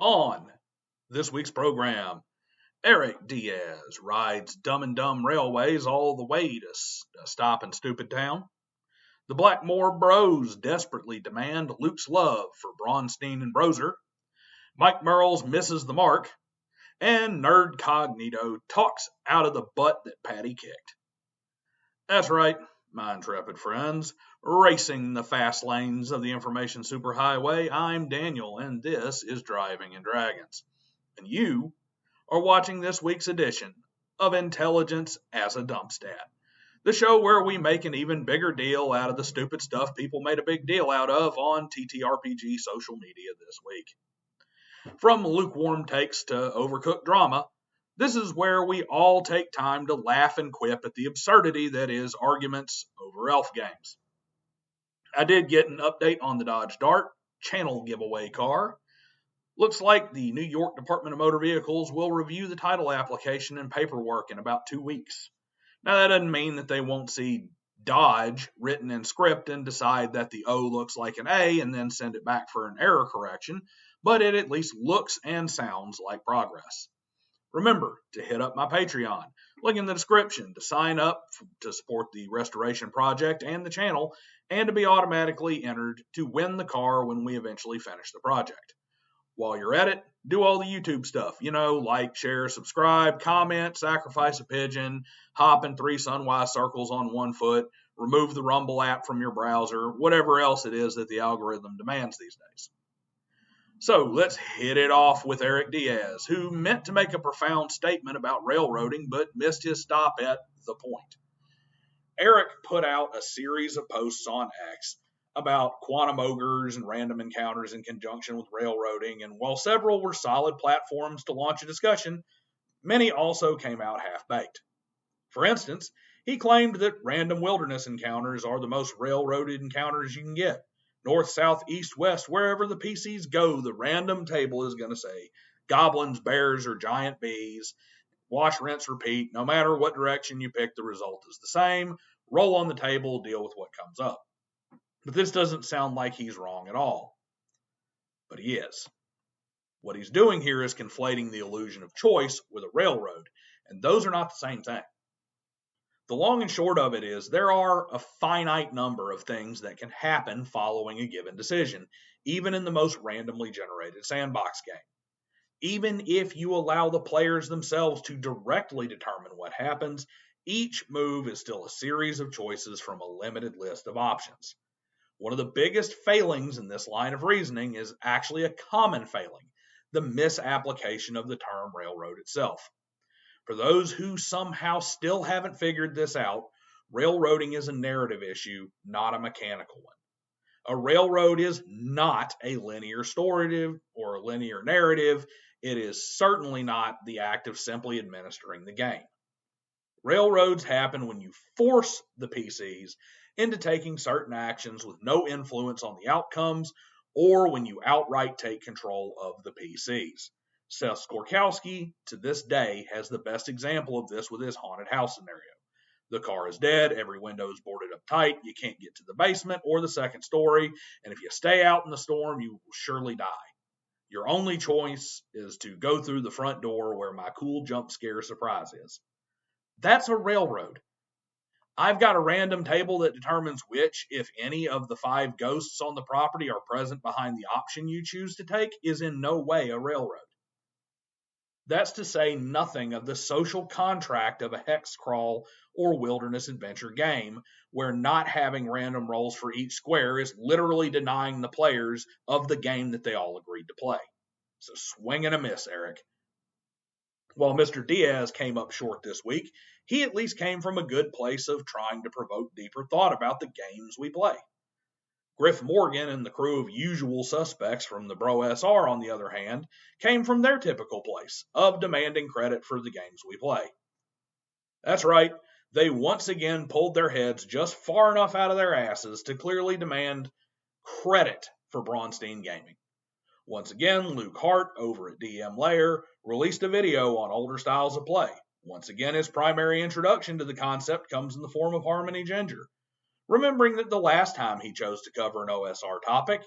On this week's program, Eric Diaz rides dumb and dumb railways all the way to a stop in Stupid Town. The Blackmore Bros desperately demand Luke's love for Braunstein and Broser. Mike Mearls misses the mark. And Nerdcognito talks out of the butt that Patty kicked. That's right, my intrepid friends. Racing the fast lanes of the information superhighway, I'm Daniel, and this is Driving in Dragons. And you are watching this week's edition of Intelligence as a Dumpstat, the show where we make an even bigger deal out of the stupid stuff people made a big deal out of on TTRPG social media this week. From lukewarm takes to overcooked drama, this is where we all take time to laugh and quip at the absurdity that is arguments over elf games. I did get an update on the Dodge Dart channel giveaway car. Looks like the New York Department of Motor Vehicles will review the title application and paperwork in about 2 weeks. Now, that doesn't mean that they won't see Dodge written in script and decide that the O looks like an A and then send it back for an error correction, but it at least looks and sounds like progress. Remember to hit up my Patreon. Link in the description to sign up to support the restoration project and the channel, and to be automatically entered to win the car when we eventually finish the project. While you're at it, do all the YouTube stuff. Like, share, subscribe, comment, sacrifice a pigeon, hop in 3 sunwise circles on 1 foot, remove the Rumble app from your browser, whatever else it is that the algorithm demands these days. So let's hit it off with Eric Diaz, who meant to make a profound statement about railroading, but missed his stop at the point. Eric put out a series of posts on X about quantum ogres and random encounters in conjunction with railroading, and while several were solid platforms to launch a discussion, many also came out half-baked. For instance, he claimed that random wilderness encounters are the most railroaded encounters you can get. North, south, east, west, wherever the PCs go, the random table is going to say goblins, bears, or giant bees. Wash, rinse, repeat. No matter what direction you pick, the result is the same. Roll on the table, deal with what comes up. But this doesn't sound like he's wrong at all. But he is. What he's doing here is conflating the illusion of choice with a railroad, and those are not the same thing. The long and short of it is there are a finite number of things that can happen following a given decision, even in the most randomly generated sandbox game. Even if you allow the players themselves to directly determine what happens, each move is still a series of choices from a limited list of options. One of the biggest failings in this line of reasoning is actually a common failing, the misapplication of the term railroad itself. For those who somehow still haven't figured this out, railroading is a narrative issue, not a mechanical one. A railroad is not a linear story or a linear narrative. It is certainly not the act of simply administering the game. Railroads happen when you force the PCs into taking certain actions with no influence on the outcomes, or when you outright take control of the PCs. Seth Skorkowski, to this day, has the best example of this with his haunted house scenario. The car is dead, every window is boarded up tight, you can't get to the basement or the second story, and if you stay out in the storm, you will surely die. Your only choice is to go through the front door where my cool jump scare surprise is. That's a railroad. I've got a random table that determines which, if any, of the 5 ghosts on the property are present behind the option you choose to take is in no way a railroad. That's to say nothing of the social contract of a hex crawl or wilderness adventure game, where not having random rolls for each square is literally denying the players of the game that they all agreed to play. So swing and a miss, Eric. While Mr. Diaz came up short this week, he at least came from a good place of trying to provoke deeper thought about the games we play. Griff Morgan and the crew of usual suspects from the Bro SR, on the other hand, came from their typical place of demanding credit for the games we play. That's right, they once again pulled their heads just far enough out of their asses to clearly demand credit for Braunstein Gaming. Once again, Luke Hart, over at DM Lair, released a video on older styles of play. Once again, his primary introduction to the concept comes in the form of Harmony Ginger. Remembering that the last time he chose to cover an OSR topic,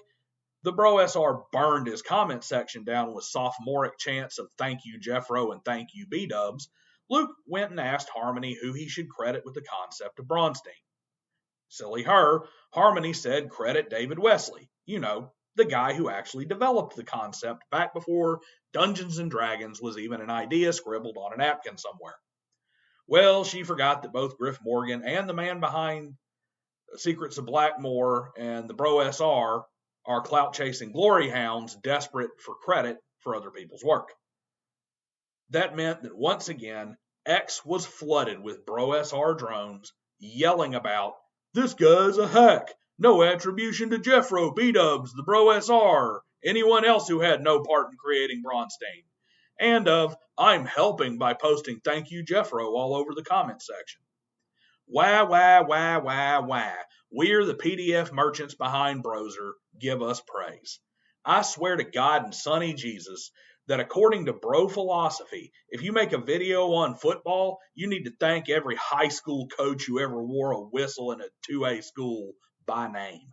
The Bro SR burned his comment section down with sophomoric chants of thank you Jeffro and thank you B-dubs, Luke went and asked Harmony who he should credit with the concept of Bronstein. Silly her, Harmony said credit David Wesley, the guy who actually developed the concept back before Dungeons and Dragons was even an idea scribbled on a napkin somewhere. Well, she forgot that both Griff Morgan and the man behind Secrets of Blackmore and the Bro SR are clout-chasing glory hounds desperate for credit for other people's work. That meant that once again, X was flooded with Bro SR drones yelling about, this guy's a hack, no attribution to Jeffro, B-dubs, the Bro SR, anyone else who had no part in creating Bronstein, and of, I'm helping by posting thank you Jeffro all over the comment section. Wah, wah, wah, wah, wah. We're the PDF merchants behind Broser. Give us praise. I swear to God and Sonny Jesus that according to bro philosophy, if you make a video on football, you need to thank every high school coach who ever wore a whistle in a 2A school by name.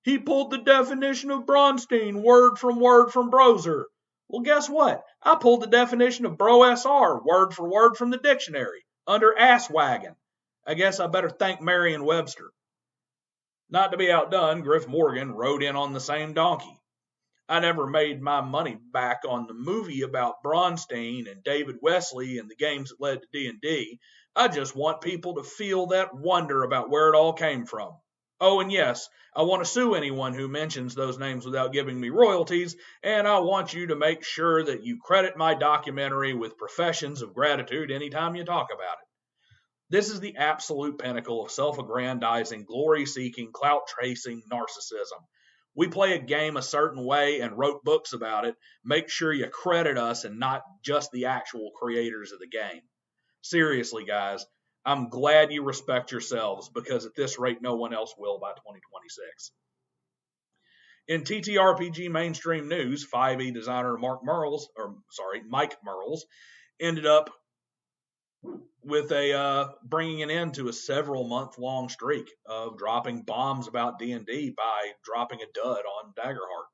He pulled the definition of Bronstein word from Broser. Well, guess what? I pulled the definition of Bro SR word for word from the dictionary under ass wagon. I guess I better thank Merriam-Webster. Not to be outdone, Griff Morgan rode in on the same donkey. I never made my money back on the movie about Bronstein and David Wesley and the games that led to D&D. I just want people to feel that wonder about where it all came from. Oh, and yes, I want to sue anyone who mentions those names without giving me royalties, and I want you to make sure that you credit my documentary with professions of gratitude anytime you talk about it. This is the absolute pinnacle of self-aggrandizing, glory-seeking, clout-tracing narcissism. We play a game a certain way and wrote books about it. Make sure you credit us and not just the actual creators of the game. Seriously, guys, I'm glad you respect yourselves because at this rate, no one else will by 2026. In TTRPG mainstream news, 5e designer Mike Mearls, ended up with bringing an end to a several-month-long streak of dropping bombs about D&D by dropping a dud on Daggerheart.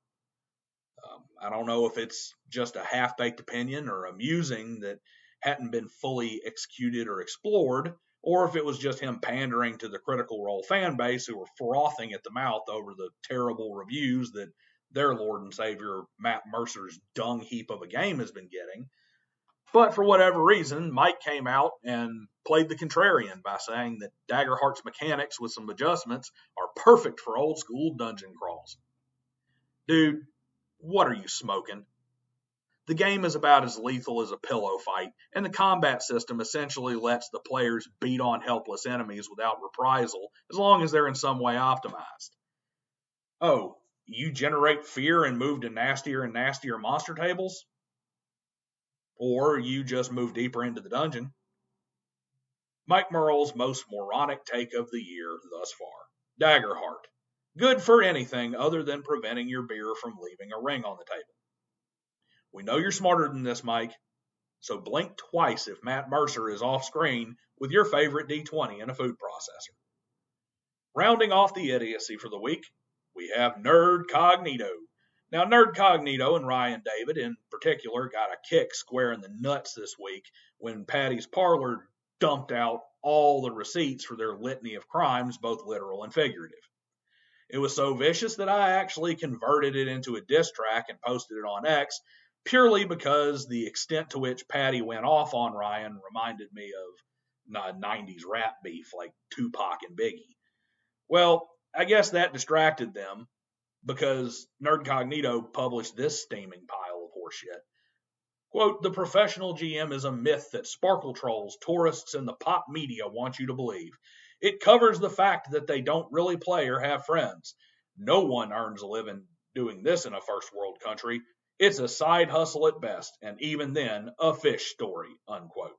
I don't know if it's just a half-baked opinion or amusing that hadn't been fully executed or explored, or if it was just him pandering to the Critical Role fan base who were frothing at the mouth over the terrible reviews that their Lord and Savior Matt Mercer's dung heap of a game has been getting. But for whatever reason, Mike came out and played the contrarian by saying that Daggerheart's mechanics with some adjustments are perfect for old school dungeon crawls. Dude, what are you smoking? The game is about as lethal as a pillow fight, and the combat system essentially lets the players beat on helpless enemies without reprisal, as long as they're in some way optimized. Oh, you generate fear and move to nastier and nastier monster tables? Or you just move deeper into the dungeon. Mike Mearls' most moronic take of the year thus far. Daggerheart. Good for anything other than preventing your beer from leaving a ring on the table. We know you're smarter than this, Mike, so blink twice if Matt Mercer is off screen with your favorite D20 in a food processor. Rounding off the idiocy for the week, we have Nerdcognito. Now, Nerdcognito and Ryan David, in particular, got a kick square in the nuts this week when Patty's Parlor dumped out all the receipts for their litany of crimes, both literal and figurative. It was so vicious that I actually converted it into a diss track and posted it on X, purely because the extent to which Patty went off on Ryan reminded me of 90s rap beef like Tupac and Biggie. Well, I guess that distracted them, because Nerdcognito published this steaming pile of horseshit. Quote, the professional GM is a myth that sparkle trolls, tourists, and the pop media want you to believe. It covers the fact that they don't really play or have friends. No one earns a living doing this in a first world country. It's a side hustle at best, and even then, a fish story, unquote.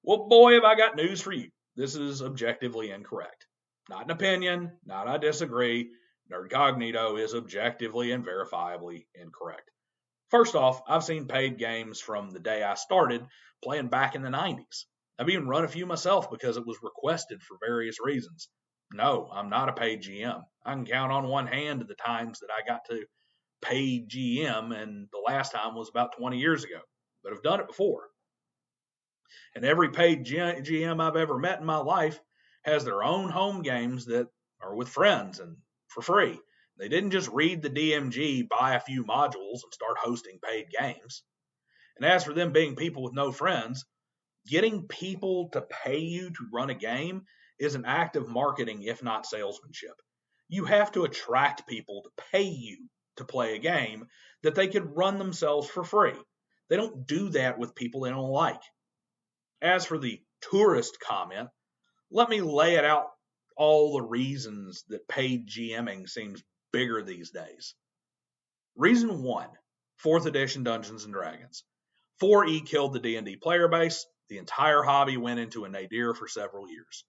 Well, boy, have I got news for you. This is objectively incorrect. Not an opinion, not I disagree. Nerdcognito is objectively and verifiably incorrect. First off, I've seen paid games from the day I started playing back in the 90s. I've even run a few myself because it was requested for various reasons. No, I'm not a paid GM. I can count on one hand the times that I got to pay GM, and the last time was about 20 years ago. But I've done it before. And every paid GM I've ever met in my life has their own home games that are with friends and for free. They didn't just read the DMG, buy a few modules, and start hosting paid games. And as for them being people with no friends, getting people to pay you to run a game is an act of marketing, if not salesmanship. You have to attract people to pay you to play a game that they could run themselves for free. They don't do that with people they don't like. As for the tourist comment, let me lay it out all the reasons that paid GMing seems bigger these days. Reason 1, 4th edition Dungeons & Dragons. 4E killed the D&D player base. The entire hobby went into a nadir for several years.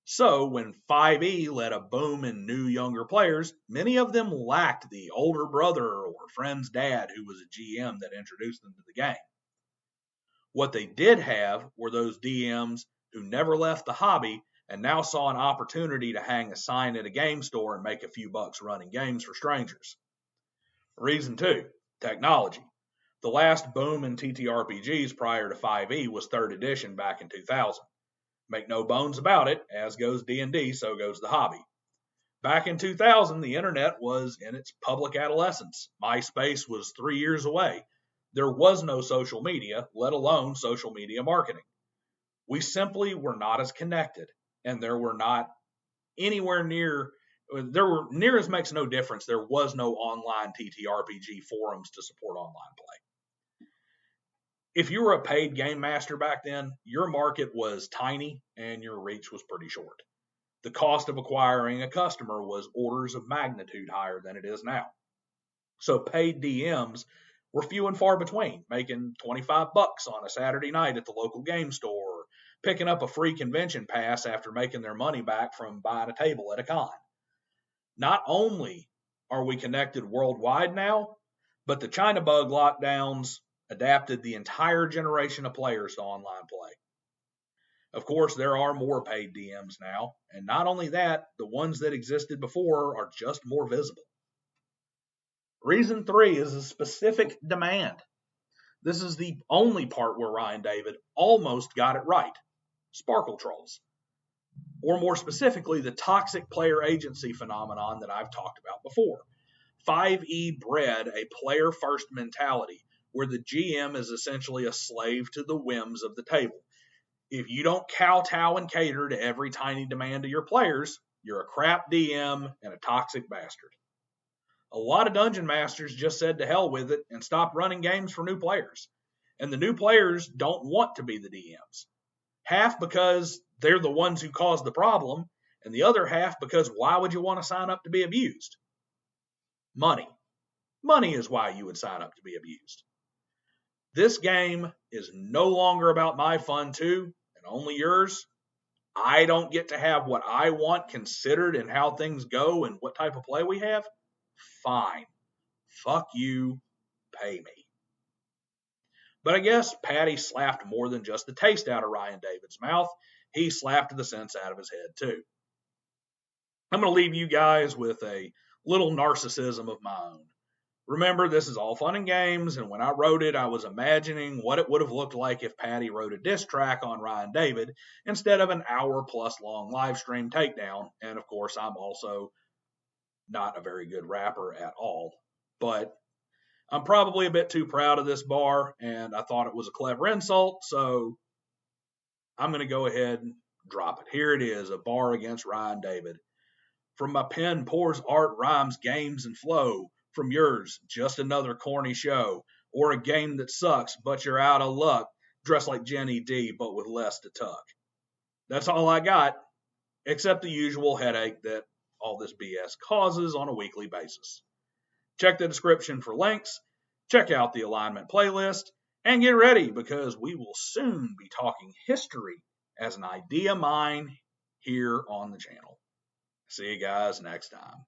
So when 5E led a boom in new younger players, many of them lacked the older brother or friend's dad who was a GM that introduced them to the game. What they did have were those DMs who never left the hobby and now saw an opportunity to hang a sign at a game store and make a few bucks running games for strangers. Reason 2, technology. The last boom in TTRPGs prior to 5e was 3rd edition back in 2000. Make no bones about it, as goes D&D, so goes the hobby. Back in 2000, the internet was in its public adolescence. MySpace was 3 years away. There was no social media, let alone social media marketing. We simply were not as connected, and there were near as makes no difference, there was no online TTRPG forums to support online play. If you were a paid game master back then, your market was tiny and your reach was pretty short. The cost of acquiring a customer was orders of magnitude higher than it is now. So paid DMs were few and far between, making $25 on a Saturday night at the local game store, picking up a free convention pass after making their money back from buying a table at a con. Not only are we connected worldwide now, but the China bug lockdowns adapted the entire generation of players to online play. Of course, there are more paid DMs now, and not only that, the ones that existed before are just more visible. Reason 3 is a specific demand. This is the only part where Ryan David almost got it right. Sparkle trolls. Or more specifically, the toxic player agency phenomenon that I've talked about before. 5e bred a player-first mentality where the GM is essentially a slave to the whims of the table. If you don't kowtow and cater to every tiny demand of your players, you're a crap DM and a toxic bastard. A lot of dungeon masters just said to hell with it and stopped running games for new players. And the new players don't want to be the DMs. Half because they're the ones who caused the problem, and the other half because why would you want to sign up to be abused? Money. Money is why you would sign up to be abused. This game is no longer about my fun too, and only yours. I don't get to have what I want considered in how things go and what type of play we have. Fine. Fuck you. Pay me. But I guess Patty slapped more than just the taste out of Ryan David's mouth. He slapped the sense out of his head too. I'm going to leave you guys with a little narcissism of my own. Remember, this is all fun and games, and when I wrote it, I was imagining what it would have looked like if Patty wrote a diss track on Ryan David instead of an hour-plus long live stream takedown. And of course, I'm also not a very good rapper at all. But I'm probably a bit too proud of this bar, and I thought it was a clever insult, so I'm going to go ahead and drop it. Here it is, a bar against Ryan David. From my pen pours art, rhymes, games, and flow. From yours, just another corny show. Or a game that sucks, but you're out of luck. Dressed like Jenny D, but with less to tuck. That's all I got, except the usual headache that all this BS causes on a weekly basis. Check the description for links, check out the alignment playlist, and get ready because we will soon be talking history as an idea mine here on the channel. See you guys next time.